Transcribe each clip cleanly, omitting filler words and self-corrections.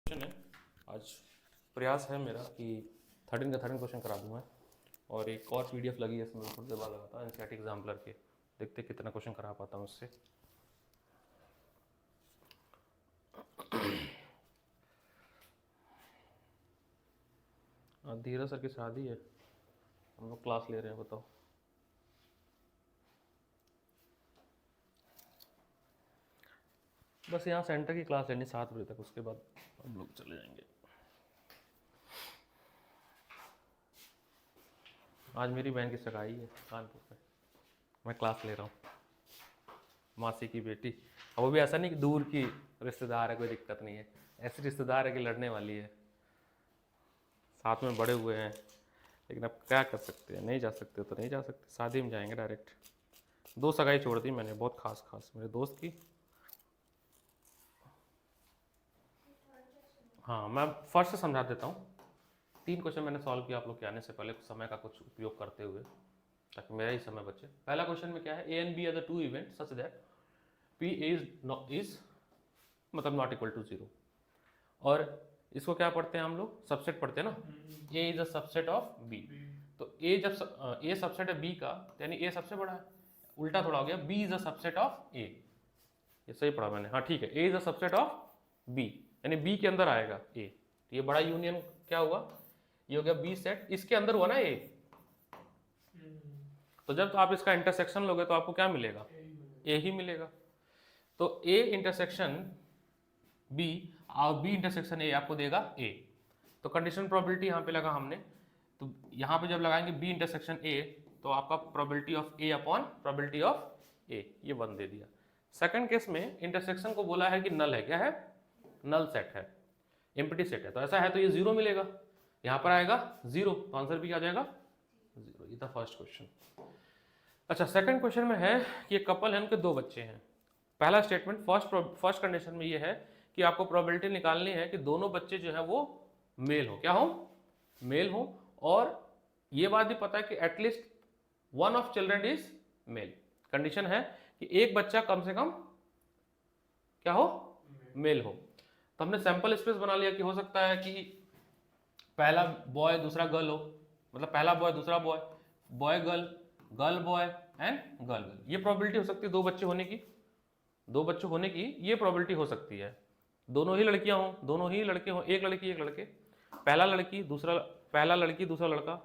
Question है। आज प्रयास है मेरा कि 13 का 13 क्वेश्चन करा दूँ मैं, और एक और पीडीएफ लगी है इसमें थोड़ी देर बाद लगाता हूँ एनसीईआरटी एग्जाम्पलर के, देखते कितना क्वेश्चन करा पाता हूँ उससे। धीरज सर की शादी है, हम लोग क्लास ले रहे हैं, बताओ। बस यहाँ सेंटर की क्लास लेनी 7 बजे तक, उसके बाद हम लोग चले जाएंगे। आज मेरी बहन की सगाई है कानपुर में, मैं क्लास ले रहा हूँ, मासी की बेटी। और वो भी ऐसा नहीं कि दूर की रिश्तेदार है, कोई दिक्कत नहीं है, ऐसी रिश्तेदार है कि लड़ने वाली है, साथ में बड़े हुए हैं, लेकिन अब क्या कर सकते हैं, नहीं जा सकते तो नहीं जा सकते, शादी में जाएंगे डायरेक्ट। 2 सगाई छोड़ दी मैंने, बहुत खास मेरे दोस्त की। हाँ, मैं फर्स्ट से समझा देता हूँ। 3 क्वेश्चन मैंने सॉल्व किया आप लोग के आने से पहले, कुछ समय का कुछ उपयोग करते हुए, ताकि मेरा ही समय बचे। पहला क्वेश्चन में क्या है, A and B are the 2 event such that P is मतलब नॉट इक्वल टू 0। और इसको क्या पढ़ते हैं हम लोग, सबसेट पढ़ते हैं ना, A is a subset of B. तो ए जब ए सबसेट है बी का, यानी ए सबसे बड़ा है, उल्टा थोड़ा हो गया, B is a subset of A. ये सही पढ़ा मैंने, हाँ ठीक है, A is a subset of B, यानी बी के अंदर आएगा ए। तो ये बड़ा यूनियन क्या हुआ, ये हो गया बी सेट, इसके अंदर हुआ ना ए। तो जब आप इसका इंटरसेक्शन लोगे तो आपको क्या मिलेगा, ए ही मिलेगा। तो ए इंटरसेक्शन बी और बी इंटरसेक्शन ए आपको देगा ए। तो कंडीशन प्रोबेबिलिटी यहाँ पे लगा हमने, तो यहाँ पे जब लगाएंगे बी इंटरसेक्शन ए, तो आपका probability of A upon probability of A, ये 1 दे दिया। सेकंड केस में इंटरसेक्शन को बोला है कि नल है, क्या है, नल सेट है, एम्प्टी सेट है, तो ऐसा है तो ये 0 मिलेगा, यहाँ पर आएगा 0, तो आंसर भी आ जाएगा 0। ये था फर्स्ट क्वेश्चन। अच्छा, सेकंड क्वेश्चन में है कि ये कपल है, उनके 2 बच्चे हैं। पहला स्टेटमेंट फर्स्ट कंडीशन में ये है कि आपको प्रोबेबिलिटी निकालनी है कि दोनों बच्चे जो है वो मेल हो, क्या हो, मेल हो। और ये बात भी पता है कि at least 1 of children is male. Condition है कि एक बच्चा कम से कम क्या हो, मेल हो। तो हमने सैंपल स्पेस बना लिया कि हो सकता है कि पहला बॉय दूसरा गर्ल हो, मतलब पहला बॉय दूसरा boy, boy girl, girl boy and girl girl. ये प्रोबेबिलिटी हो सकती है 2 बच्चे होने की, 2 बच्चे होने की ये प्रोबेबिलिटी हो सकती है। दोनों ही लड़कियां हों, दोनों ही लड़के हों, एक लड़की एक लड़के, पहला लड़की दूसरा लड़का,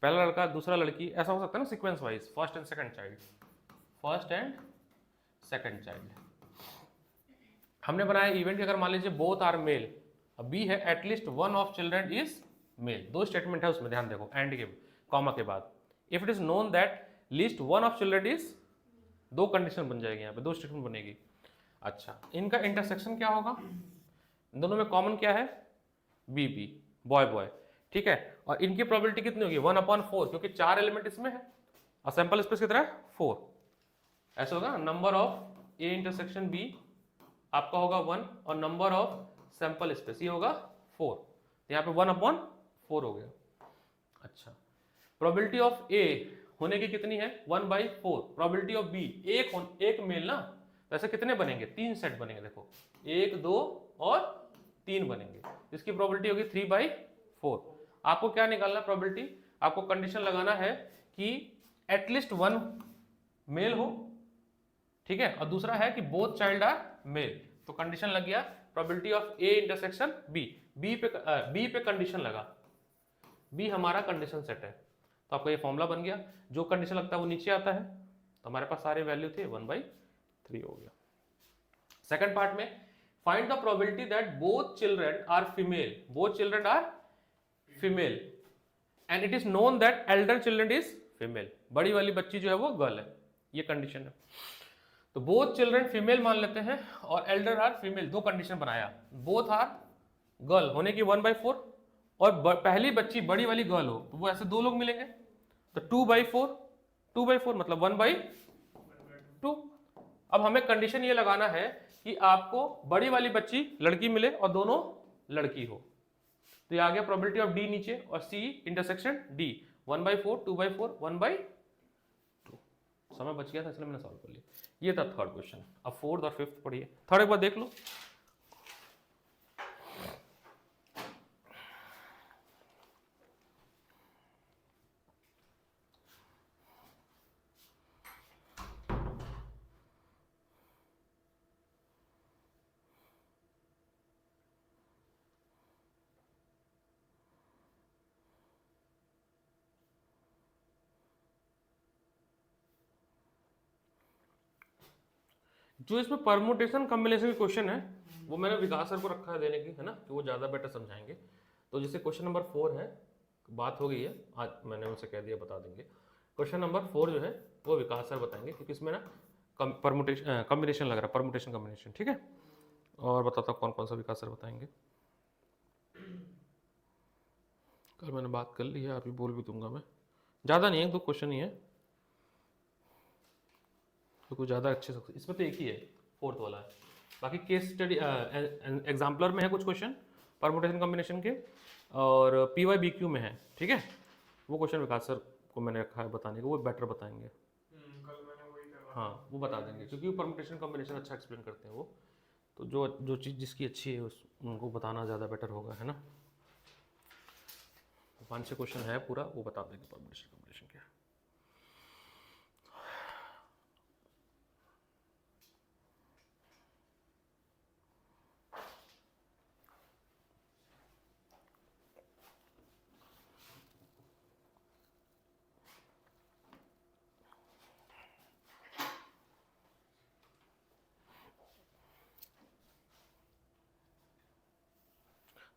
पहला लड़का दूसरा लड़की, ऐसा हो सकता है ना sequence wise, first and second child. हमने बनाया इवेंट कि अगर मान लीजिए बोथ आर मेल, अब बी है at least 1 of children is male. 2 statement है उसमें, ध्यान देखो, एंड के कॉमा के बाद, if it is known that least 1 of children is, 2 condition बन जाएगी, यहाँ पे 2 स्टेटमेंट बनेगी। अच्छा, इनका इंटरसेक्शन क्या होगा, दोनों में कॉमन क्या है, बी बी, बॉय बॉय, ठीक है। और इनकी प्रोबेबिलिटी कितनी होगी, 1/4, क्योंकि 4 एलिमेंट इसमें है और सैंपल स्पेस कितना है 4। ऐसा होगा, number of A intersection B आपका होगा 1 और नंबर ऑफ सैंपल स्पेस ये होगा 4, तो यहाँ पे 1/4 हो गया। अच्छा, प्रोबेबिलिटी ऑफ ए होने की कितनी है, 1/4। प्रोबेबिलिटी ऑफ बी, एक मेल ना, तो ऐसे कितने बनेंगे, 3 सेट बनेंगे, देखो 1 2 और 3 बनेंगे, इसकी प्रोबेबिलिटी होगी 3/4। आपको क्या निकालना है प्रोबेबिलिटी, आपको कंडीशन लगाना है कि एटलीस्ट 1 मेल हो, ठीक है, और दूसरा है कि बोथ चाइल्ड आर मेल। तो कंडीशन लग गया probability of A intersection B, B पे कंडीशन लगा, बी हमारा कंडीशन सेट है, तो आपका ये फॉर्मूला बन गया, जो कंडीशन लगता है वो नीचे आता है, तो हमारे पास सारे वैल्यू थे, 1/3 हो गया। सेकंड पार्ट में, find the probability that both children are female and it is known that elder children is female. बड़ी वाली बच्ची जो है वो गर्ल है, ये कंडीशन है। तो बोथ चिल्ड्रन फीमेल मान लेते हैं और एल्डर आर फीमेल, 2 कंडीशन बनाया, बोथ आर गर्ल होने की 1/4, और पहली बच्ची बड़ी वाली गर्ल हो, तो वो ऐसे 2 लोग मिलेंगे, तो 2/4 मतलब 1/2। अब हमें कंडीशन ये लगाना है कि आपको बड़ी वाली बच्ची लड़की मिले और दोनों लड़की हो, तो ये आ गया प्रोबेबिलिटी ऑफ डी नीचे और सी इंटरसेक्शन डी, 1/4 2/4 1/2। समय बच गया था इसलिए मैंने सॉल्व कर लिया। ये था थर्ड क्वेश्चन। अब फोर्थ और फिफ्थ पढ़िए, थर्ड एक बार देख लो। जो इसमें परमुटेशन कॉम्बिनेशन के क्वेश्चन है वो मैंने विकास सर को रखा है देने की, है ना, कि वो ज़्यादा बेटर समझाएंगे। तो जैसे क्वेश्चन नंबर 4 है, बात हो गई है आज, मैंने उनसे कह दिया बता देंगे। क्वेश्चन नंबर 4 जो है वो विकास सर बताएंगे, क्योंकि इसमें ना परमुटेशन कॉम्बिनेशन लग रहा है, परमुटेशन कॉम्बिनेशन, ठीक है। और बताता हूँ कौन कौन सा विकास सर बताएंगे। कल मैंने बात कर ली है, अभी बोल भी दूंगा मैं, ज़्यादा नहीं है, 2 क्वेश्चन ही है, तो कुछ ज़्यादा अच्छे से इसमें तो एक ही है, 4th वाला है। बाकी केस स्टडी एग्जाम्पलर में है कुछ क्वेश्चन परमुटेशन कॉम्बिनेशन के, और PYBQ में है, ठीक है। वो क्वेश्चन विकास सर को मैंने रखा है बताने को, वो बेटर बताएंगे। कल मैंने वही करवा, हाँ वो बता देंगे, क्योंकि वो परमुटेशन कॉम्बिनेशन अच्छा एक्सप्लेन करते हैं वो, तो जो जो चीज़ जिसकी अच्छी है उस उनको बताना ज़्यादा बेटर होगा, है ना। 5-6 क्वेश्चन है पूरा, वो बता देंगे परमुटेशन कॉम्बिनेशन क्या है।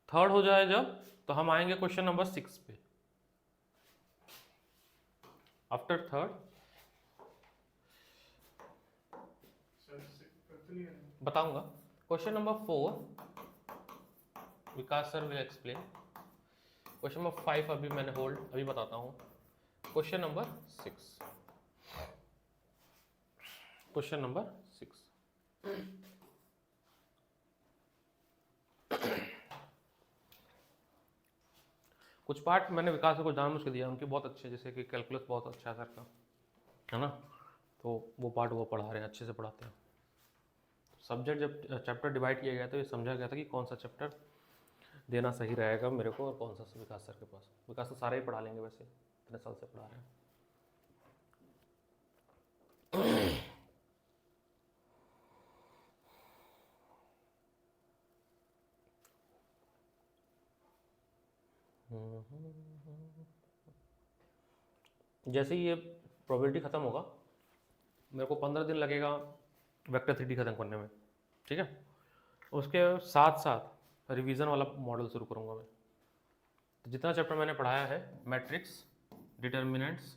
थर्ड हो जाए जब, तो हम आएंगे क्वेश्चन नंबर 6 पे। आफ्टर थर्ड बताऊंगा। Question number 4 Vikas sir will explain. Question number 5 अभी मैंने होल्ड, अभी बताता हूँ। क्वेश्चन नंबर 6, क्वेश्चन नंबर 6, कुछ पार्ट मैंने विकास को जानबूझ के दिया, उनके बहुत अच्छे, जैसे कि कैलकुलस बहुत अच्छा है सर का, है ना, तो वो पार्ट वो पढ़ा रहे हैं, अच्छे से पढ़ाते हैं। सब्जेक्ट जब चैप्टर डिवाइड किया गया तो ये समझा गया था कि कौन सा चैप्टर देना सही रहेगा मेरे को, और कौन सा विकास सर के पास। विकास तो सारे ही पढ़ा लेंगे, वैसे इतने साल से पढ़ा रहे हैं। जैसे ही ये प्रोबेबिलिटी ख़त्म होगा, मेरे को 15 दिन लगेगा वेक्टर 3D ख़त्म करने में, ठीक है। उसके साथ साथ रिवीजन वाला मॉडल शुरू करूँगा मैं। तो जितना चैप्टर मैंने पढ़ाया है, मैट्रिक्स, डिटर्मिनेंट्स,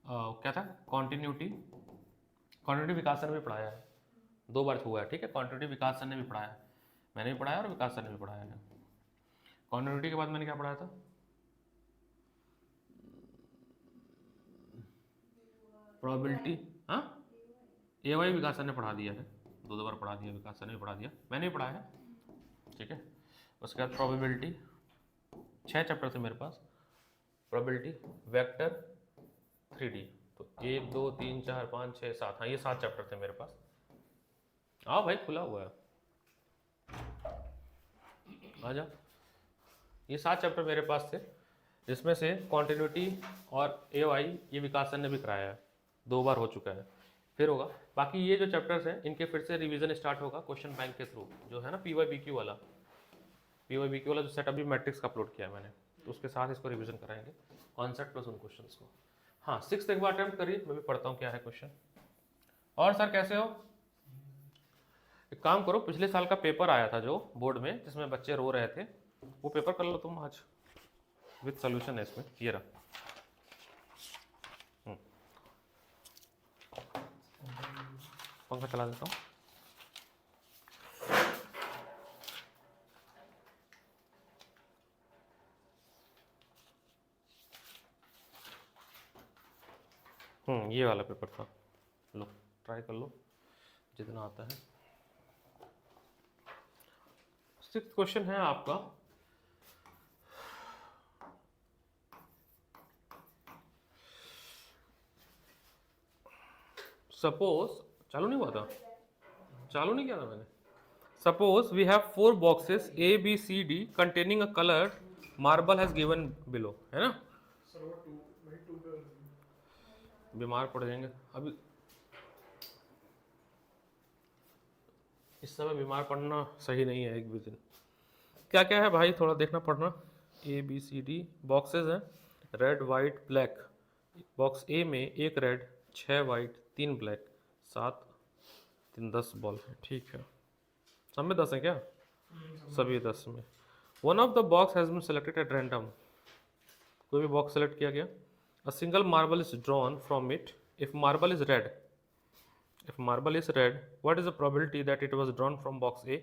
क्या था, कॉन्टिन्यूटी, कॉन्टिन्यूटी विकास सर ने भी पढ़ाया है, 2 बार हुआ है, ठीक है। कॉन्टिन्यूटी विकास सर ने भी पढ़ाया है, मैंने भी पढ़ाया और विकास सर ने भी पढ़ाया है। कॉन्टिन्यूटी के बाद मैंने क्या पढ़ाया था, प्रोबेबिलिटी, हाँ AY विकास सर ने पढ़ा दिया है, 2 बार पढ़ा दिया, विकास सर ने भी पढ़ा दिया, मैंने भी पढ़ाया है, ठीक है। उसके बाद प्रोबेबिलिटी, 6 चैप्टर थे मेरे पास, प्रोबेबिलिटी, वेक्टर, 3D, तो 1 2 3 4 5 6 7, हाँ ये 7 चैप्टर थे मेरे पास। हाँ भाई खुला हुआ है, आ जा। ये 7 चैप्टर मेरे पास थे, जिसमें से कॉन्टिन्यूटी और AY ये विकास सर ने भी कराया है, 2 बार हो चुका है, फिर होगा। बाकी ये जो चैप्टर्स हैं इनके फिर से रिवीजन स्टार्ट होगा क्वेश्चन बैंक के थ्रू, जो है ना PYBQ वाला, PYBQ वाला जो सेट अभी मैट्रिक्स का अपलोड किया है मैंने, तो उसके साथ इसको रिवीजन कराएंगे, कॉन्सेप्ट प्लस उन क्वेश्चंस को। हाँ 6 एक बार अटैम्प्ट करिए, मैं भी पढ़ता हूँ क्या है क्वेश्चन। और सर कैसे हो, एक काम करो, पिछले साल का पेपर आया था जो बोर्ड में, जिसमें बच्चे रो रहे थे, वो पेपर कर लो तुम आज, विद सोल्यूशन है इसमें, ये रहा। पंखा चला देता हूँ। ये वाला पेपर था, लो ट्राई कर लो जितना आता है। 6th क्वेश्चन है आपका, सपोज, चालू नहीं हुआ था, चालू नहीं किया था मैंने। Suppose we have 4 boxes ABCD containing a colour marble has given below, है ना। सर वो 2 वही 2 पे बीमार पड़ जाएंगे अभी, इस समय बीमार पड़ना सही नहीं है एक भी दिन। क्या क्या है भाई, थोड़ा देखना पड़ना। ABCD बॉक्सेस हैं, red white black. Box A में 1 रेड 6 वाइट 3 ब्लैक 7 3 10 बॉल है, ठीक है। सब में 10 है क्या? सभी 10 में। One of the box has been selected at random, कोई भी बॉक्स सेलेक्ट किया गया। A single marble is drawn from it. If marble is red, if marble is red, what is the probability that it was drawn from box A,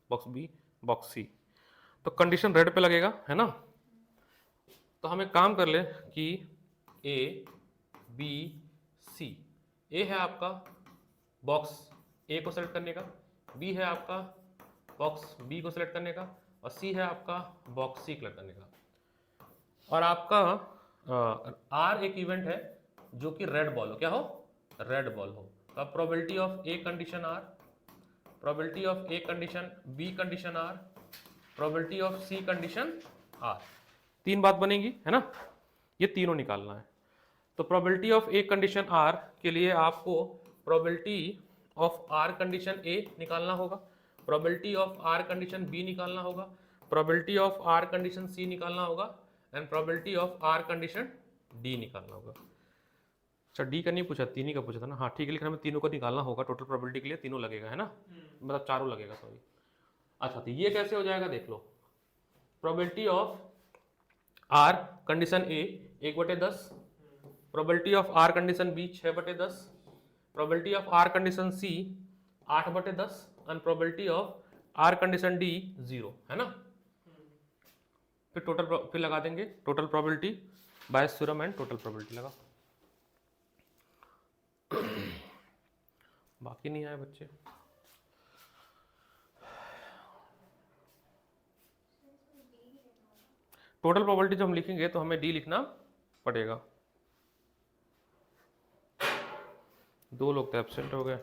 box B, box C? तो condition red पे लगेगा, है ना। तो हम एक काम कर ले कि A, B, C, A है आपका बॉक्स A को सेलेक्ट करने का, B है आपका बॉक्स B को सेलेक्ट करने का, और C है आपका बॉक्स C सेलेक्ट करने का। और आपका R एक इवेंट है जो कि रेड बॉल हो, क्या हो? रेड बॉल हो। तो अब probability of A condition R, probability of A condition B condition R, probability of C condition R, 3 बात बनेगी, है ना। ये तीनों निकालना है। तो probability of A condition R के लिए आपको probability of R condition A निकालना होगा, probability of R condition B निकालना होगा, probability of R condition C निकालना होगा, and probability of R condition D निकालना होगा। अच्छा, डी का नहीं पूछा, तीन ही का पूछा था ना। हाँ ठीक है, लेकिन हमें तीनों को निकालना होगा, टोटल प्रोबेबिलिटी के लिए तीनों लगेगा, है ना, मतलब चारों लगेगा, सॉरी। अच्छा, तो ये कैसे हो जाएगा देख लो। Probability of R condition A 1/10, probability of R condition B 6/10, probability of R condition C 8/10, and probability of R condition D 0, है ना। फिर टोटल फिर लगा देंगे total probability Bayes theorem and total probability लगा। बाकी नहीं आए बच्चे। टोटल प्रोबेबिलिटी जब हम लिखेंगे तो हमें डी लिखना पड़ेगा। 2 लोग तो एब्सेंट हो गए।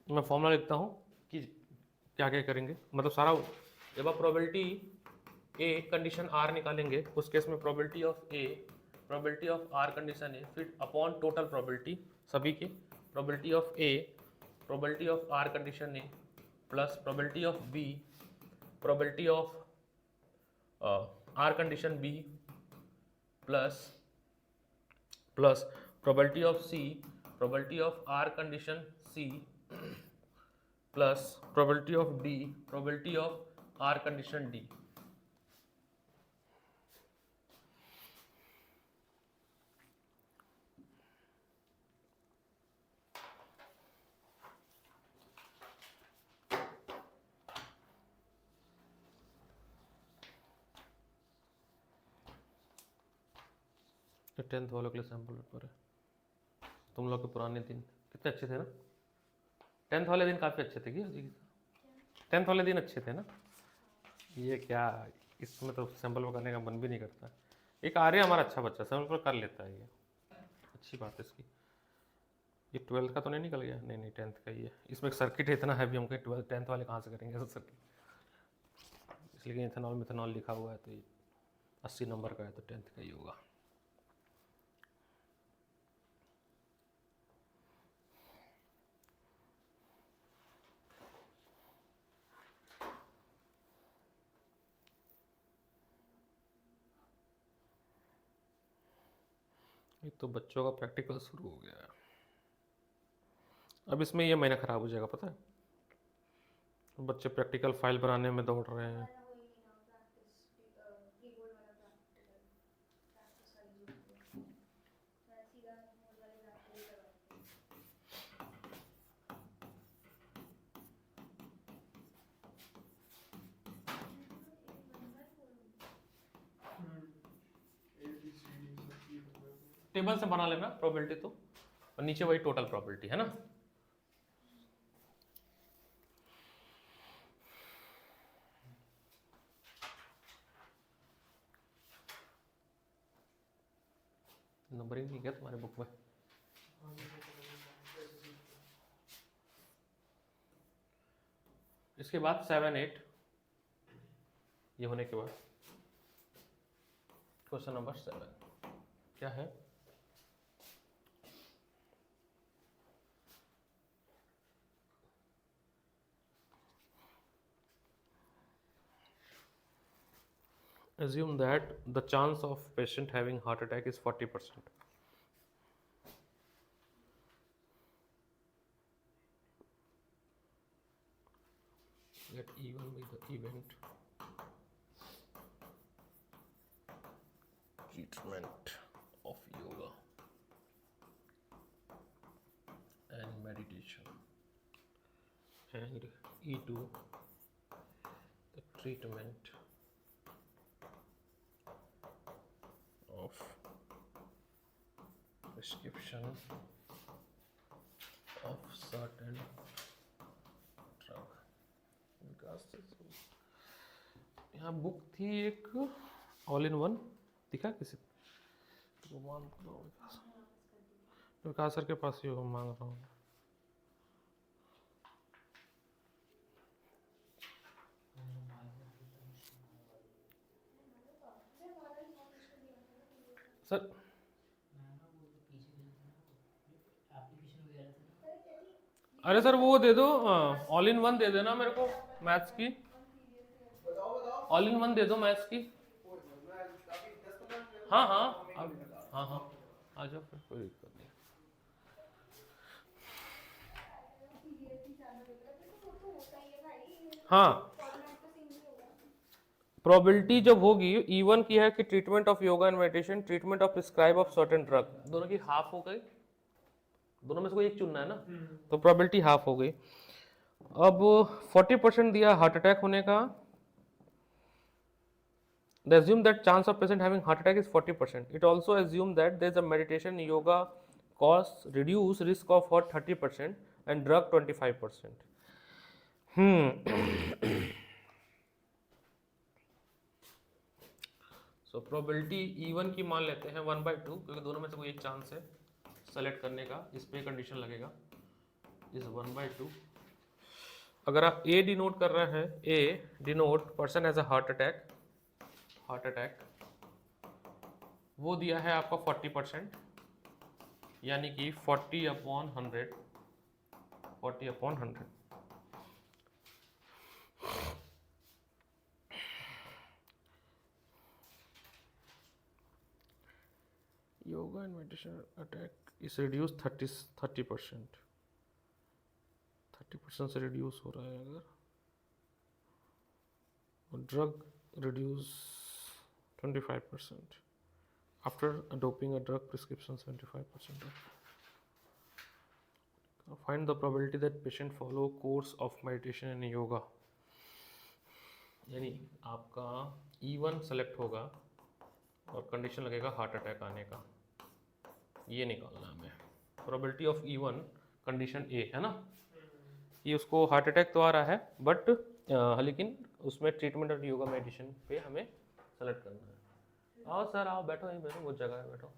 मैं फॉर्मूला लिखता हूँ कि क्या क्या करेंगे, मतलब सारा। जब आप प्रोबेबिलिटी ए कंडीशन आर निकालेंगे, उस केस में probability of A, probability of R condition A, फिर अपॉन टोटल प्रोबेबिलिटी सभी की, probability of A, probability of R condition A, plus probability of B, probability of R condition B, plus plus probability of C, probability of R condition C, plus probability of D, probability of R condition D. तो 10th वालों के लिए sample paper है। तुम लोग के पुराने दिन कितने अच्छे थे ना। 10th वाले दिन काफ़ी अच्छे थे कि 10th वाले दिन अच्छे थे ना। ये क्या, इसमें तो सैम्पल पेपर करने का मन भी नहीं करता। एक आर्य हमारा अच्छा बच्चा सैम्पल पेपर कर लेता है, ये अच्छी बात है इसकी। ये 12th का तो नहीं निकल गया? नहीं 10th का ही है। इसमें एक सर्किट है इतना हैवी, हमको 10th वाले कहाँ से करेंगे ऐसा सर्किट। इसलिए इथेनॉल मिथेनॉल लिखा हुआ है, तो ये 80 नंबर का है, तो 10th का ही होगा। ये तो बच्चों का प्रैक्टिकल शुरू हो गया है। अब इसमें ये महीना ख़राब हो जाएगा, पता है। बच्चे प्रैक्टिकल फाइल बनाने में दौड़ रहे हैं। टेबल से बना लेना प्रोबेबिलिटी तो, और नीचे वही टोटल प्रोबेबिलिटी है ना। नंबरिंग नहीं क्या तुम्हारे बुक में? इसके बाद 7 8 ये होने के बाद क्वेश्चन नंबर 7 क्या है? Assume that the chance of patient having heart attack is 40%. Let E1 be the event treatment of yoga and meditation, and E2 the treatment of prescription of certain drug. विकास से यहाँ book थी एक all in one, दिखा किसी को? विकास sir के पास ही मांग रहा हूँ। सर अरे सर वो दे दो, ऑल इन वन दे देना मेरे को मैथ्स की, ऑल इन वन दे दो मैथ्स की। हाँ हाँ हाँ हाँ आ जाओ फिर, कोई दिक्कत नहीं। हाँ प्रोबेबिलिटी जब होगी E1 की है कि treatment of yoga and meditation, treatment of prescribe of certain drug, दोनों की हाफ हो गई, दोनों में से कोई एक चुनना है ना, तो प्रोबेबिलिटी हाफ हो गई। अब 40% दिया हार्ट अटैक होने का, they assume that chance of patient having heart attack is 40%. It also assume that there is a meditation yoga cause reduce risk of heart 30% and drug 25%. So probability E1 की मान लेते हैं 1/2, क्योंकि दोनों में से कोई एक चांस है सेलेक्ट करने का, इस पे कंडीशन लगेगा, इस 1/2। अगर आप A डिनोट कर रहे हैं, A denote person as a heart attack, वो दिया है आपका 40%, यानी कि 40/100, 40/100। Yoga and meditation attack is reduce 30%, 30% से रिड्यूस हो रहा है अगर, और drug reduce 25%, after adopting a drug prescription 75% off. Find the probability that patient follow course of meditation and yoga. यानी आपका E1 सेलेक्ट होगा और कंडीशन लगेगा हार्ट अटैक आने का, ये निकालना है हमें। Probability of E1 condition A है ना, कि उसको हार्ट अटैक तो आ रहा है बट लेकिन उसमें ट्रीटमेंट और योगा मेडिटेशन पे हमें सेलेक्ट करना है। आओ सर आओ, बैठो यहीं बैठो, बहुत जगह है, बैठो।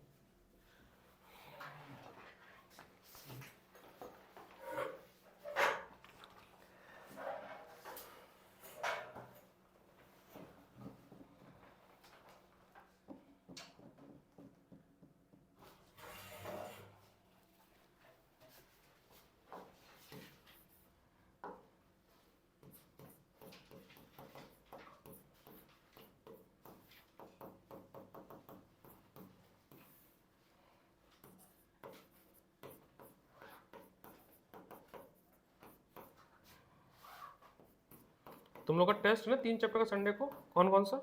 तुम लोग का टेस्ट है ना 3 चैप्टर का संडे को, कौन कौन सा?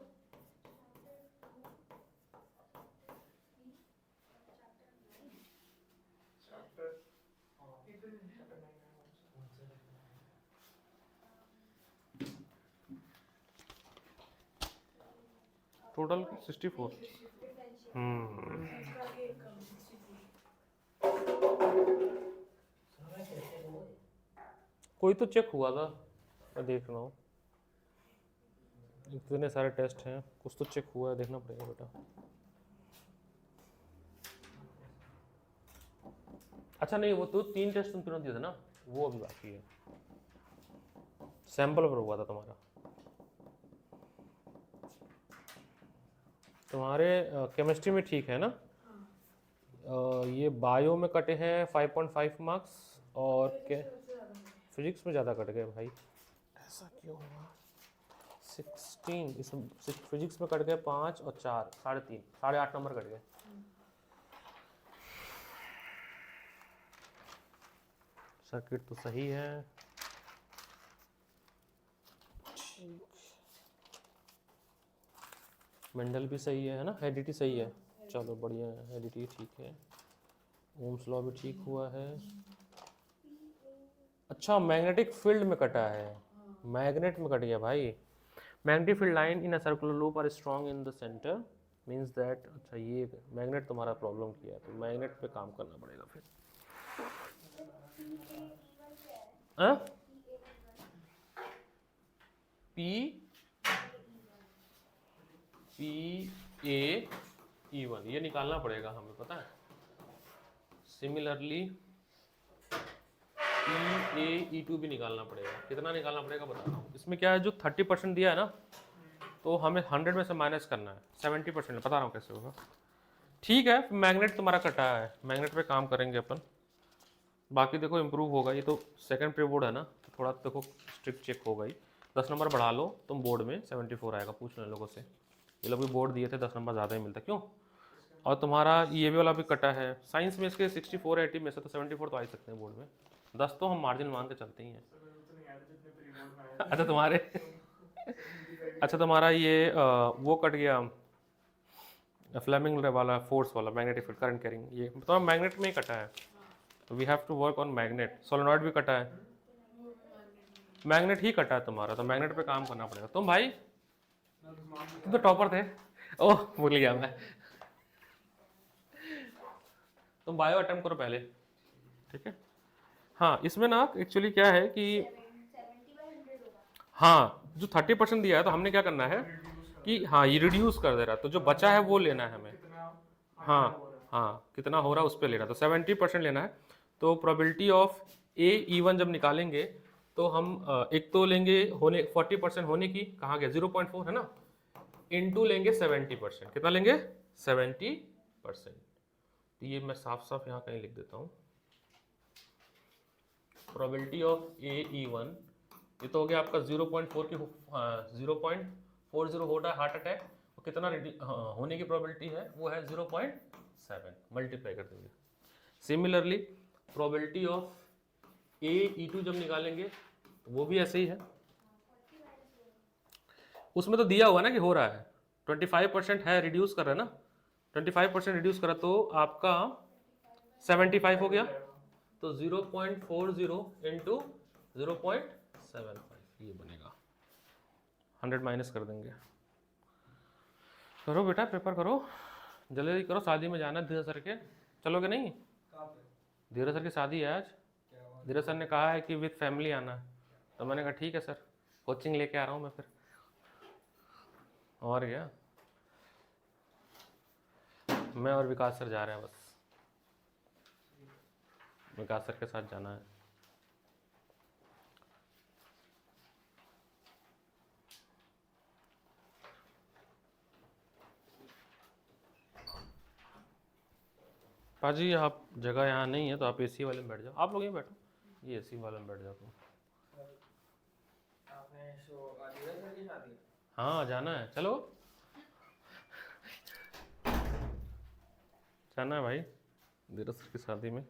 टोटल 64। कोई तो चेक हुआ था, मैं देख रहा हूँ, इतने सारे टेस्ट हैं, कुछ तो चेक हुआ है, देखना पड़ेगा बेटा। अच्छा नहीं, वो तो 3 टेस्ट तुम तुरंत दिए थे ना, वो अभी बाकी है, सैंपल पर हुआ था तुम्हारा। तुम्हारे केमिस्ट्री में ठीक है ना? ये बायो में कटे हैं 5.5 मार्क्स और फिजिक्स में ज़्यादा कट गए भाई, ऐसा क्यों हुआ? 16 इस फिजिक्स में कट गए 5 और 4 3.5 8.5 नंबर कट गए। सर्किट तो सही है, मेंडल भी सही है ना? हेडिटी सही है, चलो बढ़िया है, हेडिटी ठीक है, ओम्स लॉ भी ठीक हुआ है। अच्छा मैग्नेटिक फील्ड में कटा है, मैग्नेट में कट गया भाई। Magnetic field line in a circular loop are strong in the centre means that, अच्छा ये मैग्नेट तुम्हारा प्रॉब्लम किया है, तो मैग्नेट पे काम करना पड़ेगा फिर। P A E1 ये निकालना पड़ेगा हमें, पता है। सिमिलरली PAE2 भी निकालना पड़ेगा। कितना निकालना पड़ेगा बता रहा हूँ। इसमें क्या है, जो 30% दिया है ना, तो हमें 100 में से माइनस करना है 70%, बता रहा हूँ कैसे होगा। ठीक है, मैग्नेट तुम्हारा कटा है, मैग्नेट पे काम करेंगे अपन। बाकी देखो इम्प्रूव होगा, ये तो सेकंड प्री बोर्ड है ना, तो थोड़ा देखो स्ट्रिक्ट चेक होगा ही। 10 नंबर बढ़ा लो तुम, बोर्ड में 74 आएगा, पूछ लें लोगों से। ये लोग भी बोर्ड दिए थे 10 नंबर ज़्यादा ही मिलता, क्यों? और तुम्हारा ये भी वाला भी कटा है, साइंस में इसके 64 80 में से तो 74 तो आ ही सकते हैं बोर्ड में। 10 तो हम मार्जिन मान के चलते ही हैं। अच्छा तुम्हारे अच्छा तुम्हारा ये वो कट गया, फ्लेमिंग वाला फोर्स वाला मैग्नेटिक फील्ड करंट कैरिंग, ये तो मैग्नेट में ही कटा है। We have to work on magnet. Solenoid भी कटा है, मैग्नेट ही कटा है तुम्हारा, तो मैग्नेट पे काम करना पड़ेगा। तुम भाई तुम तो टॉपर थे, ओह भूल गया मैं। तुम बायो अटेम्प्ट करो पहले, ठीक है। हाँ इसमें ना एक्चुअली क्या है कि हाँ जो 30% दिया है, तो हमने क्या करना है कि हाँ ये रिड्यूस कर दे रहा है, तो जो बचा है वो लेना है हमें। हाँ हाँ कितना हो रहा है उस पर लेना, तो 70% लेना है। तो प्रोबेबिलिटी ऑफ AE1 जब निकालेंगे तो हम एक तो लेंगे होने 40% होने की, कहाँ गया 0.4 है ना, इनटू लेंगे 70%, कितना लेंगे 70%। तो ये मैं साफ साफ यहाँ कहीं लिख देता हूँ, प्रोबेबिलिटी ऑफ AE1 ये तो हो गया आपका 0.4 की 0.40 हो रहा है हार्ट अटैक, और कितना होने की प्रोबेबिलिटी है वो है 0.7, मल्टीप्लाई कर देंगे। सिमिलरली प्रोबेबिलिटी ऑफ AE2 जब निकालेंगे तो वो भी ऐसे ही है, उसमें तो दिया हुआ ना कि हो रहा है 25% है, रिड्यूस कर रहा है ना, 25% रिड्यूस करा तो आपका 75 हो गया, तो 0.40 इंटू 0.75 ये बनेगा, 100 माइनस कर देंगे। करो बेटा पेपर करो, जल्दी करो, शादी में जाना धीरज सर के, चलोगे नहीं? धीरज सर की शादी है आज, धीरज सर ने कहा है कि विद फैमिली आना, तो मैंने कहा ठीक है सर, कोचिंग लेके आ रहा हूँ मैं फिर, और क्या। मैं और विकास सर जा रहे हैं बस, विकास सर के साथ जाना है। पाजी आप जगह यहाँ नहीं है तो आप AC वाले में बैठ जाओ, आप लोग यहीं बैठो, ये AC वाले में बैठ जाओ तुम। हाँ जाना है, चलो जाना है भाई धीरज सर की शादी में।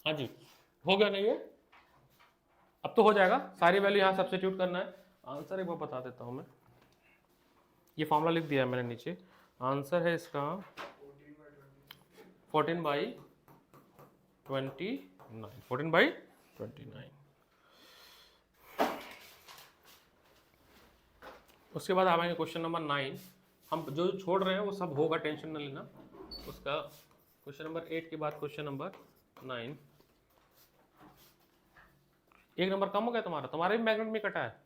हाँ जी हो गया नहीं है, अब तो हो जाएगा, सारी वैल्यू यहाँ सब्स्टिट्यूट करना है। आंसर एक बार बता देता हूँ मैं, ये फॉर्मूला लिख दिया है मैंने नीचे, आंसर है इसका 14/29। उसके बाद आएंगे क्वेश्चन नंबर 9, हम जो छोड़ रहे हैं वो सब होगा, टेंशन न लेना। उसका क्वेश्चन नंबर 8 के बाद क्वेश्चन नंबर 9, एक नंबर कम हो गया तुम्हारा, तुम्हारे भी मैग्नेट में कटा है,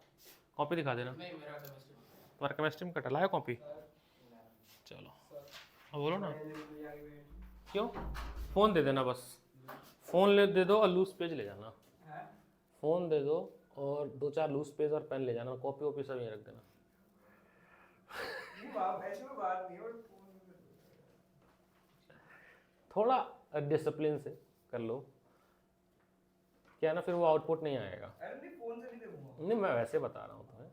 कॉपी दिखा देना। तुम्हारा केमिस्ट्री में कटा, लाया कॉपी? चलो अब बोलो ना, क्यों? फ़ोन दे देना बस, फ़ोन दे दो और लूज पेज ले जाना, फ़ोन दे दो और 2-4 लूज पेज और पेन ले जाना, कॉपी वॉपी सब यहीं रख देना। ऐसे में बात नहीं है और फोन में कर लो। थोड़ा डिसिप्लिन से कर लो, क्या ना फिर वो आउटपुट नहीं आएगा। अरे नहीं, फोन से नहीं देखूंगा। नहीं, मैं वैसे बता रहा हूँ तुम्हें,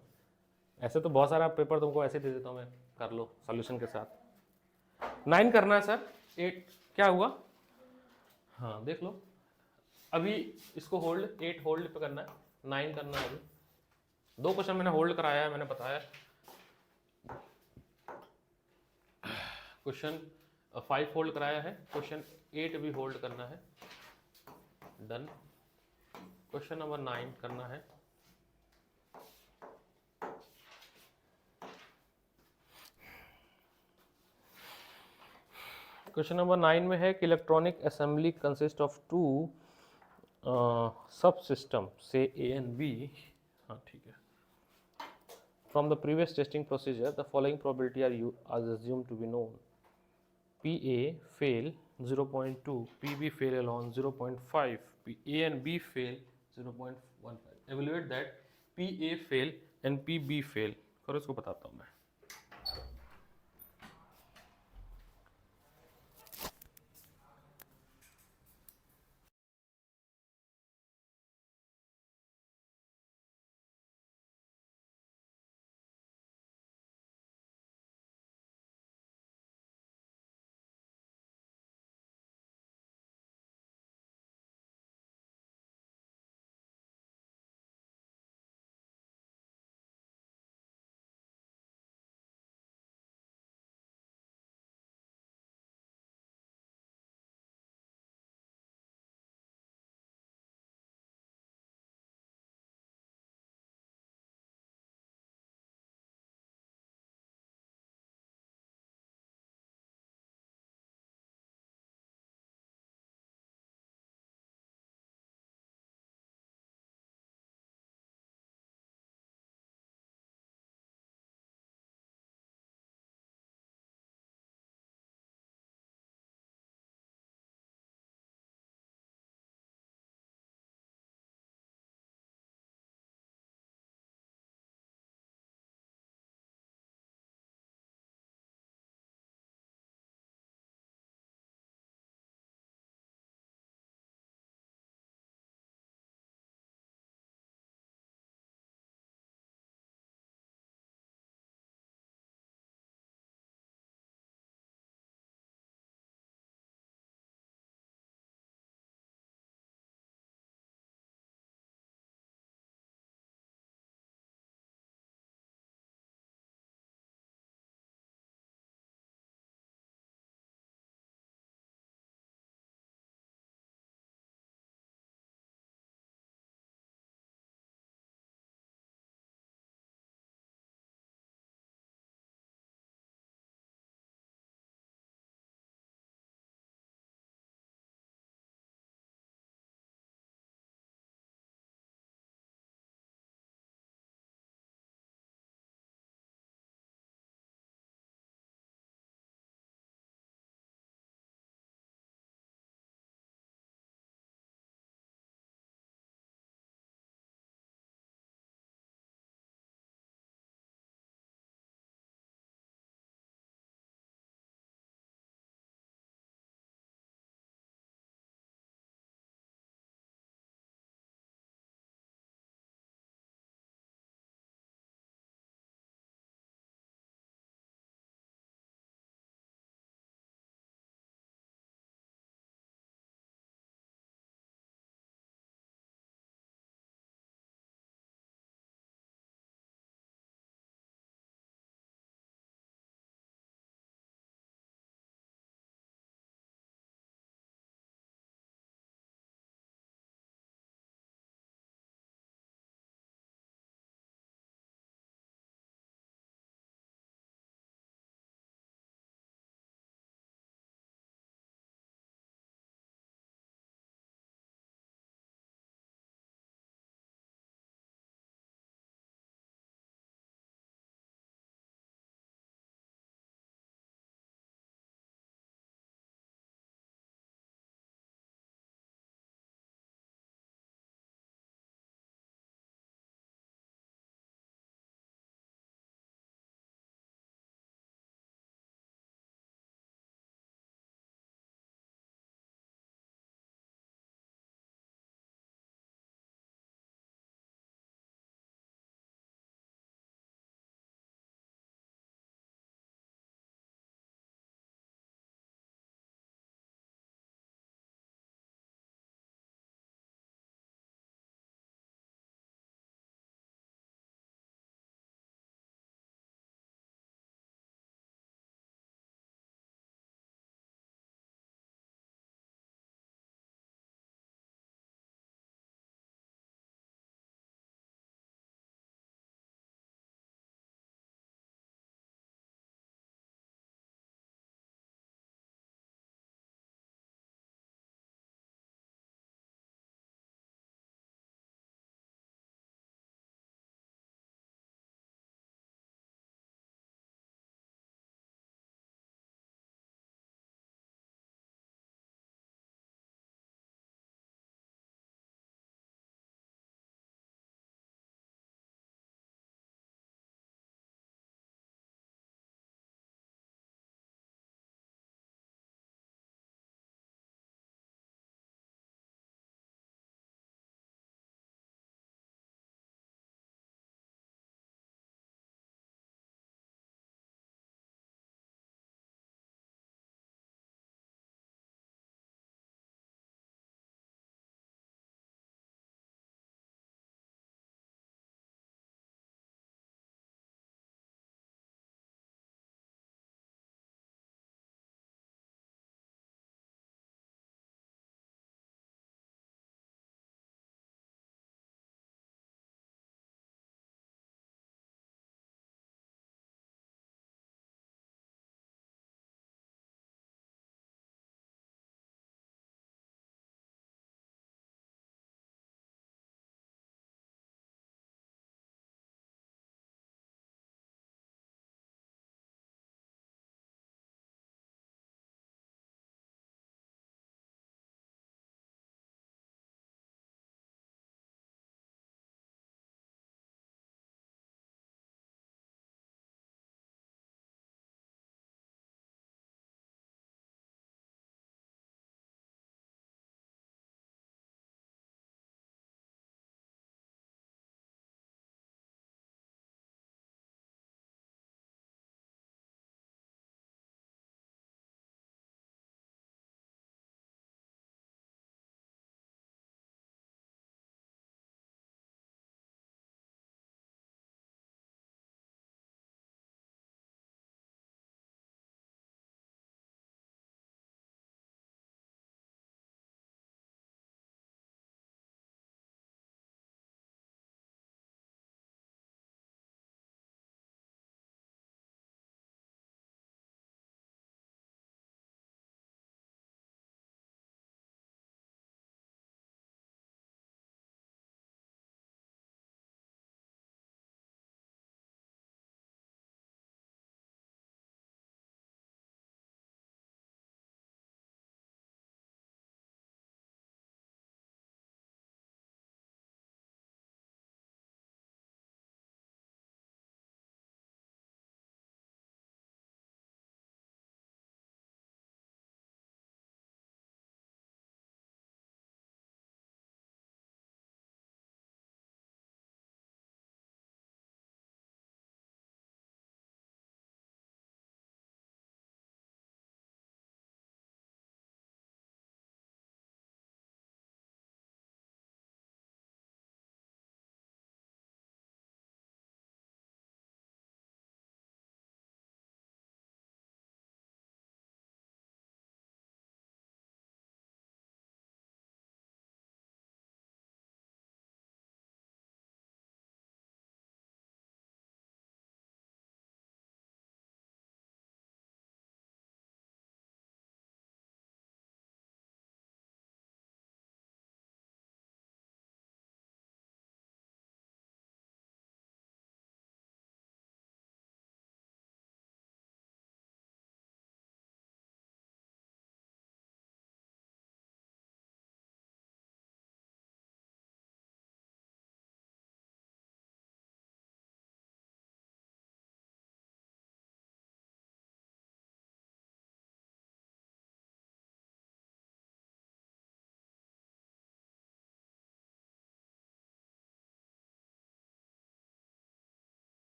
ऐसे तो बहुत सारा पेपर तुमको ऐसे दे देता हूँ मैं, कर लो सॉल्यूशन के साथ। 9 करना है सर, 8 क्या हुआ? हाँ देख लो, अभी इसको होल्ड, 8 होल्ड पे करना है, 9 करना है अभी। 2 क्वेश्चन मैंने होल्ड कराया है, मैंने बताया। क्वेश्चन 5 होल्ड कराया है, क्वेश्चन 8 भी होल्ड करना है, डन। क्वेश्चन नंबर 9 करना है। क्वेश्चन नंबर 9 में है कि इलेक्ट्रॉनिक असेंबली कंसिस्ट ऑफ 2 सब सिस्टम से ए एंड बी। हाँ ठीक है। From the previous testing procedure the following probability are assumed to be known. PA fail 0.2, PB fail alone 0.5, A and B fail 0.15. Evaluate that PA fail and PB fail. करो इसको बताता हूँ मैं।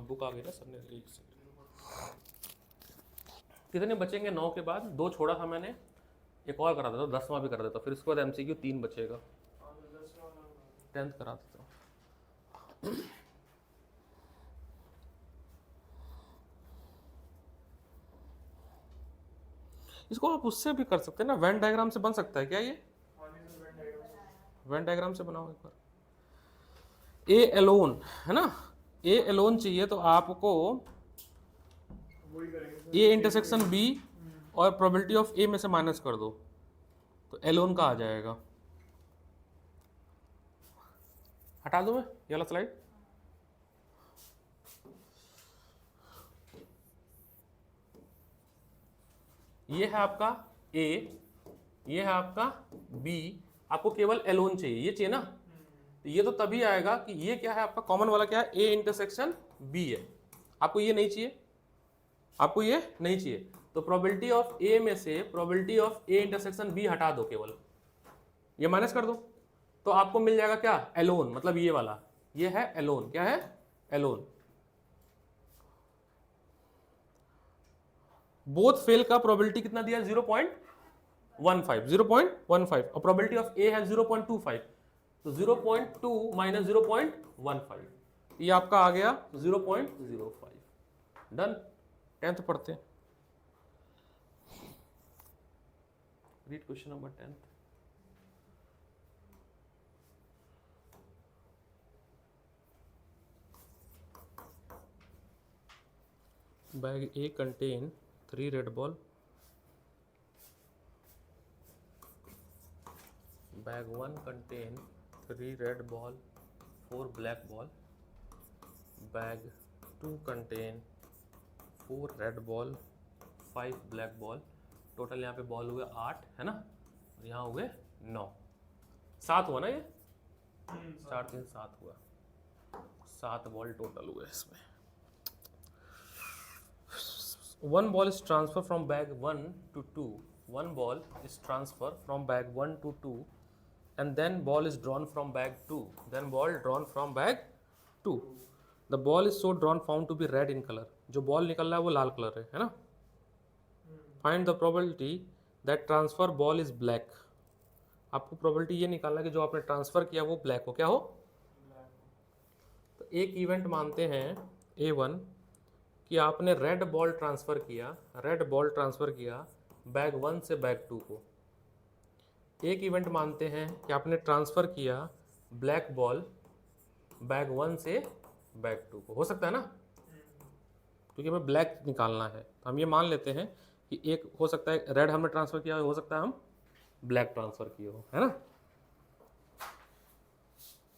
हाँ book आ गई ना सर ने, एक सेकंड। कितने बचेंगे 9 के बाद? 2 छोड़ा था मैंने, एक और करा देता, 10वां भी कर देता, फिर उसके बाद MCQ 3 बचेगा, 10th करा देता हूँ। इसको आप उससे भी कर सकते हैं ना, वेन डायग्राम से बन सकता है क्या ये? वेन डायग्राम से बनाओ एक बार। ए एलोन है ना, ए एलोन चाहिए तो आपको ए इंटरसेक्शन बी और प्रोबेबिलिटी ऑफ ए में से माइनस कर दो तो एलोन का आ जाएगा। हटा दूं मैं ये वाला स्लाइड? ये है आपका ए, ये है आपका बी, आपको केवल एलोन चाहिए, ये चाहिए ना, तो ये तो तभी आएगा कि ये क्या है आपका कॉमन वाला, क्या है? ए इंटरसेक्शन बी है। आपको ये नहीं चाहिए, आपको ये नहीं चाहिए, तो प्रोबेबिलिटी ऑफ ए में से probability of A intersection B हटा दो, केवल ये माइनस कर दो, तो आपको मिल जाएगा क्या? एलोन, मतलब ये वाला, ये है एलोन। क्या है? एलोन। बोथ फेल का प्रोबेबिलिटी कितना दिया? 0.15, 0.15, और प्रोबेबिलिटी ऑफ ए है 0.25, तो 0.2 माइनस 0.15, ये आपका आ गया 0.05। डन। 10th पढ़ते हैं, read question number 10th। Bag A contain 3 red ball. Bag 1 contain 3 red ball, 4 black ball. Bag 2 contain 4 red ball, 5 black ball. Total यहाँ पे बॉल हुए 8 है ना, यहाँ हुए 9, 7 हुआ ना ये, 4 3 7 हुआ, 7 बॉल टोटल हुए इसमें। One ball is transferred from bag 1 to 2. One ball is transferred from bag 1 to 2, and then ball is drawn from bag 2. Then ball drawn from bag 2. The ball is so drawn found to be red in color. जो ball निकल रहा है वो लाल colour है ना? Find the probability that transfer ball is black. आपको probability ये निकालना है कि जो आपने ट्रांसफर किया वो ब्लैक हो। क्या हो? तो एक इवेंट मानते हैं A1 कि आपने रेड बॉल ट्रांसफ़र किया, रेड बॉल ट्रांसफ़र किया बैग 1 से बैग 2 को। एक इवेंट मानते हैं कि आपने ट्रांसफ़र किया ब्लैक बॉल बैग 1 से बैग 2 को। हो सकता है ना, क्योंकि हमें ब्लैक निकालना है, तो हम ये मान लेते हैं कि एक हो सकता है रेड हमने ट्रांसफ़र किया, हो सकता है हम ब्लैक ट्रांसफ़र किए हो, है ना?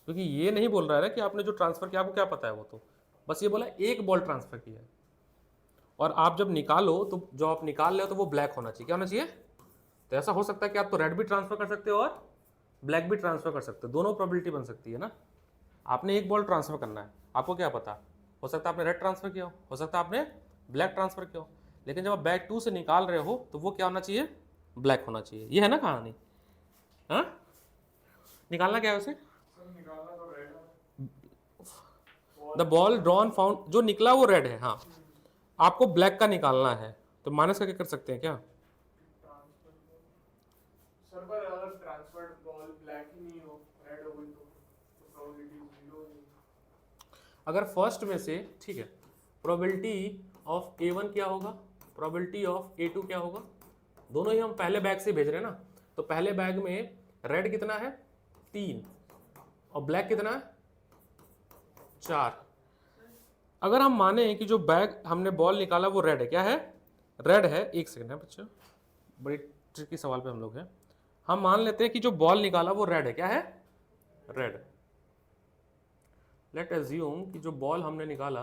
क्योंकि ये नहीं बोल रहा है ना कि आपने जो ट्रांसफ़र किया आपको क्या पता है, वो तो बस ये बोला एक बॉल ट्रांसफ़र किया है, और आप जब निकालो तो जो आप निकाल रहे हो तो वो ब्लैक होना चाहिए। क्या होना चाहिए? तो ऐसा हो सकता है कि आप तो रेड भी ट्रांसफर कर सकते हो और ब्लैक भी ट्रांसफर कर सकते हो, दोनों प्रोबेबिलिटी बन सकती है ना। आपने एक बॉल ट्रांसफर करना है, आपको क्या पता, हो सकता है आपने रेड ट्रांसफर किया हो सकता है आपने ब्लैक ट्रांसफर किया हो, लेकिन जब आप बैग 2 से निकाल रहे हो तो वो क्या होना चाहिए? ब्लैक होना चाहिए। ये है ना कहानी? हाँ, निकालना क्या है उसे? द बॉल ड्रॉन फाउंड, जो निकला वो रेड है, हाँ, आपको ब्लैक का निकालना है, तो माइनस करके कर सकते हैं क्या? सर पर अगर ट्रांसफर्ड बॉल ब्लैक ही नहीं हो, रेड हो गई तो प्रोबेबिलिटी 0 होगी। अगर फर्स्ट में से, ठीक है, प्रोबेबिलिटी ऑफ A1 क्या होगा, प्रोबेबिलिटी ऑफ A2 क्या होगा? दोनों ही हम पहले बैग से भेज रहे हैं ना, तो पहले बैग में रेड कितना है? 3, और ब्लैक कितना है? 4। अगर हम माने कि जो बैग हमने बॉल निकाला वो रेड है, क्या है? रेड है। एक सेकंड है बच्चों, बड़ी ट्रिकी सवाल पे हम लोग हैं। हम मान लेते हैं कि जो बॉल निकाला वो रेड है, क्या है? रेड। लेट एज्यूम कि जो बॉल हमने निकाला,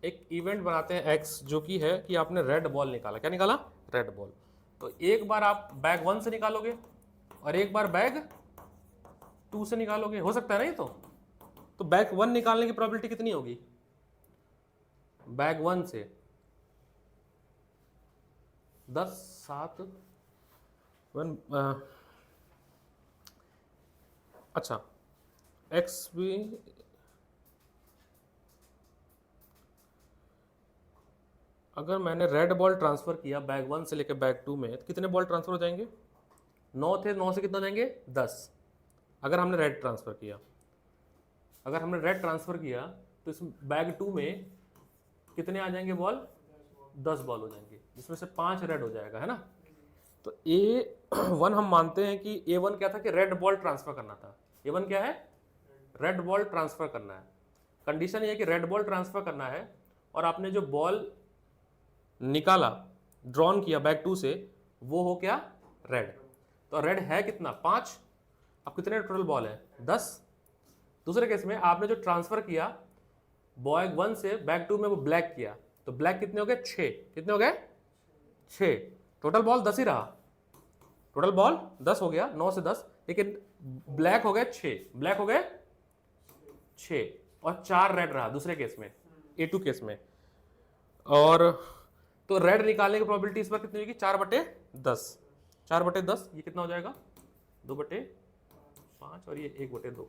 एक इवेंट बनाते हैं एक्स, जो कि है कि आपने रेड बॉल निकाला। क्या निकाला? Red ball. तो एक बार आप बैग 1 से निकालोगे और एक बार बैग 2 से निकालोगे, हो सकता है ना ये तो बैग 1 निकालने की प्रोबेबिलिटी कितनी होगी? बैग 1 से 10 7 1 अच्छा, एक्स भी अगर मैंने रेड बॉल ट्रांसफर किया बैग 1 से लेकर बैग 2 में, तो कितने बॉल ट्रांसफर हो जाएंगे? 9 थे, 9 से कितना जाएंगे? 10। अगर हमने रेड ट्रांसफर किया, तो इस बैग 2 में कितने आ जाएंगे बॉल? 10 बॉल हो जाएंगे, जिसमें से 5 रेड हो जाएगा, है ना। तो A1 हम मानते हैं कि A1 क्या था कि रेड बॉल ट्रांसफर करना था। A1 क्या है? रेड बॉल ट्रांसफर करना है। कंडीशन ये है कि रेड बॉल ट्रांसफर करना है और आपने जो बॉल निकाला, ड्रॉन किया बैग 2 से, वो हो क्या? रेड। तो रेड है कितना? 5। अब कितने टोटल बॉल है? 10। दूसरे केस में आपने जो ट्रांसफर किया बैग 1 से बैग 2 में, वो ब्लैक किया, तो ब्लैक कितने हो गए? 6। कितने हो गए? 6। टोटल बॉल 10 ही रहा, टोटल बॉल 10 हो गया, 9 से 10, लेकिन ब्लैक हो गए 6, ब्लैक हो गए 6 और 4 रेड रहा दूसरे केस में, A2 केस में। और तो रेड निकालने की प्रोबेबिलिटी इस बार कितनी होगी? 4/10। 4/10 ये कितना हो जाएगा? 2/5 और ये 1/2।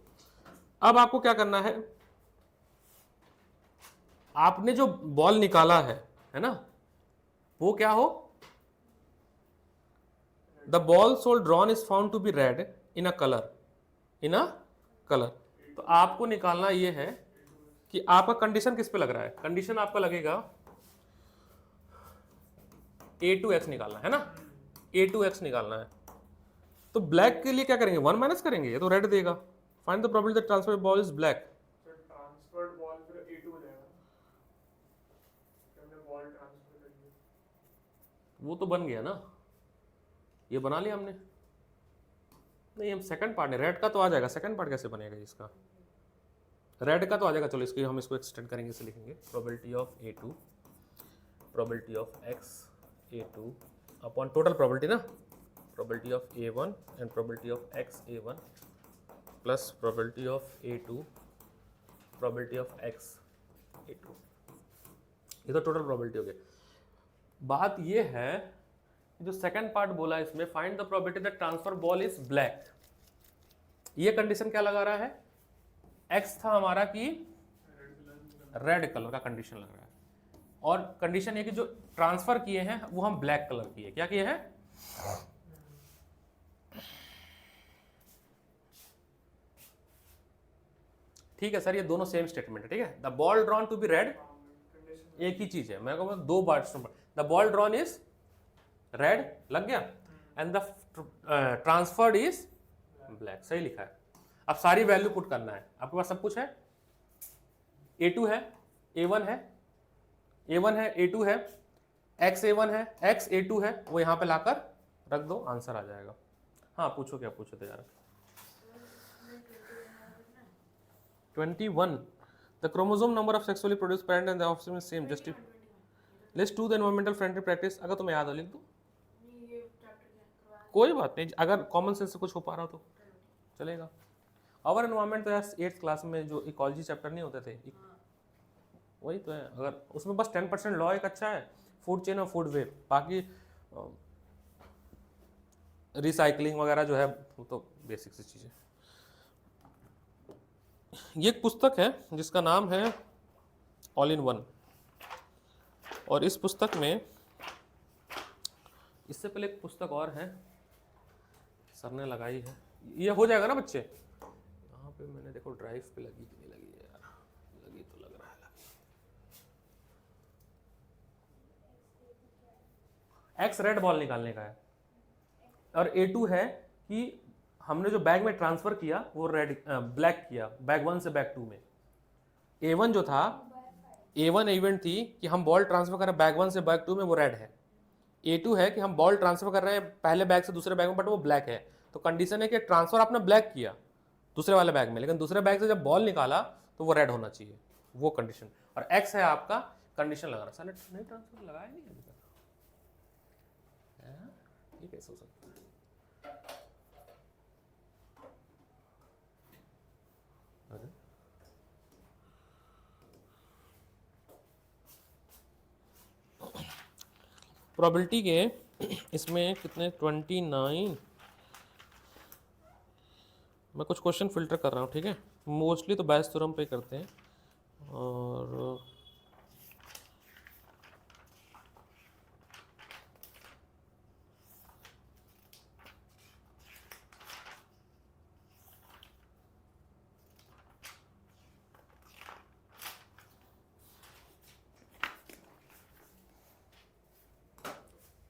अब आपको क्या करना है? आपने जो बॉल निकाला है ना, वो क्या हो? The ball so drawn is found to be red in a colour, तो आपको निकालना ये है कि आपका कंडीशन किस पे लग रहा है? कंडीशन आपका लगेगा A2X निकालना है ना, A2X निकालना है। तो ब्लैक के लिए क्या करेंगे? 1 माइनस करेंगे, ये तो रेड देगा। Find the probability that transfer ball is black. Transferred ball फिर A2 हो जाएगा, हमने बॉल ट्रांसफर कर दी। वो तो बन गया ना, ये बना लिया हमने। नहीं, हम सेकंड पार्ट नहीं, रेड का तो आ जाएगा, सेकंड पार्ट कैसे बनेगा इसका? रेड का तो आ जाएगा, चलो इसकी हम इसको एक्सटेंड करेंगे, इसे लिखेंगे probability of A2, probability of X A2 upon total probability ना, probability of A1 and probability of X A1 plus probability of A2 probability of X A2। ये तो टोटल प्रोबेबिलिटी हो गई। बात ये है, जो सेकंड पार्ट बोला है इसमें, find the probability that transfer ball is black. ये कंडीशन क्या लगा रहा है? X था हमारा कि रेड कलर का कंडीशन लग रहा है, और कंडीशन ये कि जो ट्रांसफर किए हैं वो हम ब्लैक कलर किए। क्या किए हैं? ठीक है सर, ये दोनों सेम स्टेटमेंट है, ठीक है। The ball drawn to be red, एक ही चीज है, मैं कहूँगा 2 बार। The ball drawn is red लग गया, and the transferred is black, सही लिखा है। अब सारी वैल्यू पुट करना है, आपके पास सब कुछ है। A2 है, A1 है, A1 है, A2 है, X A1 है, X A2 है, वो यहाँ पे लाकर रख दो, आंसर आ जाएगा। हाँ पूछो, क्या पूछो थे यार? 21 the chromosome number of sexually produce parent and the offspring is same, just let's do the environmental friendly practice. अगर तुम्हें याद हो लिख दो, कोई बात नहीं, अगर कॉमन सेंस से कुछ हो पा रहा हो तो चलेगा। आवर एनवायरमेंट तो यार 8th क्लास में जो इकोलॉजी चैप्टर नहीं होते थे, वही तो है। अगर उसमें बस 10% लॉ एक अच्छा है, फूड चेन और फूड वेब, बाकी रिसाइकलिंग वगैरह जो है वो तो बेसिक सी चीज़ें। ये एक पुस्तक है जिसका नाम है ऑल इन वन, और इस पुस्तक में, इससे पहले एक पुस्तक और है सर ने लगाई है, ये हो जाएगा ना बच्चे? यहाँ पे मैंने देखो ड्राइव पे लगी कि नहीं लगी है यार, लगी तो लग रहा है लगी। एक्स रेड बॉल निकालने का है, और A2 है कि हमने जो बैग में ट्रांसफर किया वो रेड ब्लैक किया बैग 1 से बैग 2 में। A1 जो था, A1 इवेंट थी कि हम बॉल ट्रांसफर कर रहे हैं बैग 1 से बैग 2 में, वो रेड है। A2 है कि हम बॉल ट्रांसफर कर रहे हैं पहले बैग से दूसरे बैग में, बट वो ब्लैक है। तो कंडीशन है कि ट्रांसफर आपने ब्लैक किया दूसरे वाले बैग में, लेकिन दूसरे बैग से जब बॉल निकाला तो वो रेड होना चाहिए, वो कंडीशन। और X है आपका कंडीशन लगा रहा। साले नहीं ट्रांसफर लगाया नहीं अभी तक, ये कैसे हो सकता है? प्रोबेबिलिटी के इसमें कितने 29 मैं कुछ क्वेश्चन फिल्टर कर रहा हूँ, ठीक है। मोस्टली तो बैच थ्योरम पे करते हैं, और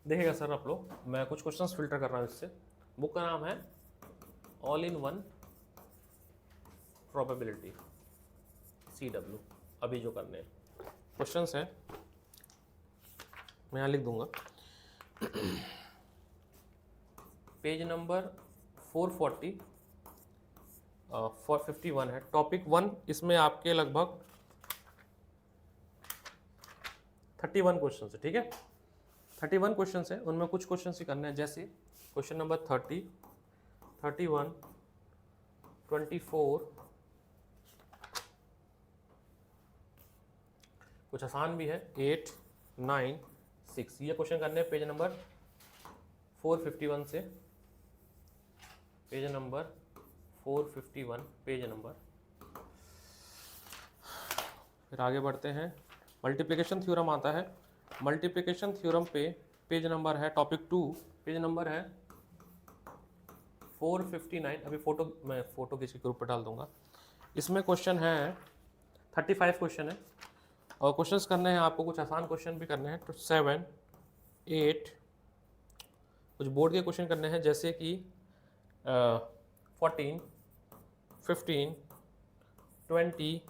देखिएगा सर आप लोग, मैं कुछ क्वेश्चंस फिल्टर कर रहा हूँ इससे। बुक का नाम है all in one probability, CW। अभी जो करने हैं क्वेश्चंस हैं, मैं यहाँ लिख दूंगा। पेज नंबर 440 451 है, टॉपिक 1। इसमें आपके लगभग 31 क्वेश्चन है, ठीक है। 31 क्वेश्चन है, उनमें कुछ क्वेश्चन ही करने हैं, जैसे क्वेश्चन नंबर 30, 31, 24, कुछ आसान भी है, 8, 9, 6। ये क्वेश्चन करने हैं पेज नंबर 451 से, पेज नंबर 451, पेज नंबर। फिर आगे बढ़ते हैं, मल्टीप्लिकेशन थ्योरम आता है। मल्टीप्लिकेशन थ्योरम पे पेज नंबर है, टॉपिक 2, पेज नंबर है 459। अभी मैं फोटो किसी ग्रुप पर डाल दूंगा। इसमें क्वेश्चन है 35 क्वेश्चन है, और क्वेश्चंस करने हैं आपको, कुछ आसान क्वेश्चन भी करने हैं। तो 7, 8, कुछ बोर्ड के क्वेश्चन करने हैं, जैसे कि 14, 15, 20,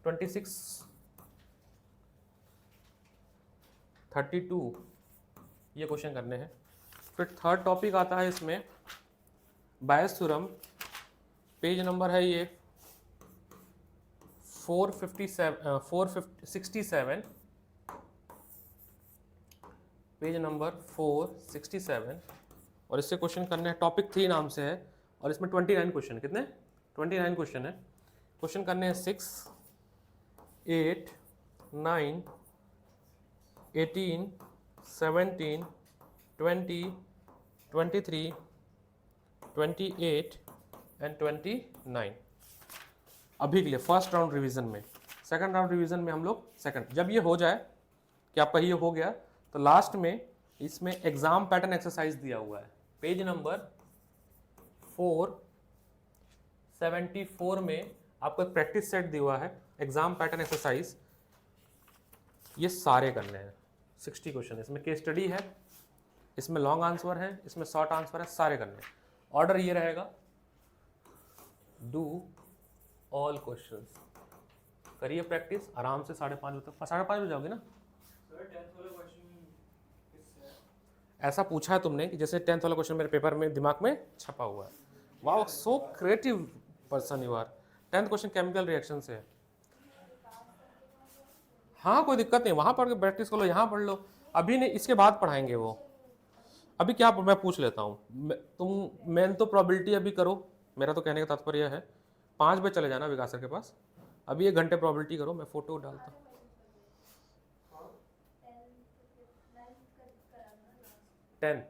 26, 32, ये क्वेश्चन करने हैं। फिर थर्ड टॉपिक आता है इसमें बायस थ्योरम, पेज नंबर है ये 467, पेज नंबर 467, और इससे क्वेश्चन करने हैं, टॉपिक 3 नाम से है, और इसमें 29 क्वेश्चन, कितने 29 क्वेश्चन है। क्वेश्चन करने हैं 6, 8, 9, 18, 17, 20, 23, 28 एंड 29। अभी के लिए फर्स्ट राउंड रिवीजन में। सेकंड राउंड रिवीजन में हम लोग जब ये हो जाए कि आपका ये हो गया, तो लास्ट में इसमें एग्जाम पैटर्न एक्सरसाइज दिया हुआ है, पेज नंबर 474 में आपको एक प्रैक्टिस सेट दिया हुआ है, एग्जाम पैटर्न एक्सरसाइज। ये सारे करने हैं, 60 क्वेश्चन। इसमें केस स्टडी है, इसमें लॉन्ग आंसर है, इसमें शॉर्ट आंसर है, सारे करने हैं। ऑर्डर ये रहेगा, डू ऑल क्वेश्चंस, करिए प्रैक्टिस आराम से। 5:30 बजे तक, 5:30 बजे जाओगे ना? ऐसा पूछा है तुमने कि जैसे 10th वाला क्वेश्चन मेरे पेपर में दिमाग में छपा हुआ है। Wow, so creative person you are. 10th question chemical reaction से है। हाँ, कोई दिक्कत नहीं, वहां पढ़ के प्रैक्टिस कर लो, यहाँ पढ़ लो। अभी नहीं, इसके बाद पढ़ाएंगे वो। अभी क्या मैं पूछ लेता हूँ, तुम मेन तो प्रोबेबिलिटी अभी करो। मेरा तो कहने का तात्पर्य है 5 बजे चले जाना विकास सर के पास, अभी 1 घंटे प्रोबेबिलिटी करो, मैं फोटो डालता हूँ। 10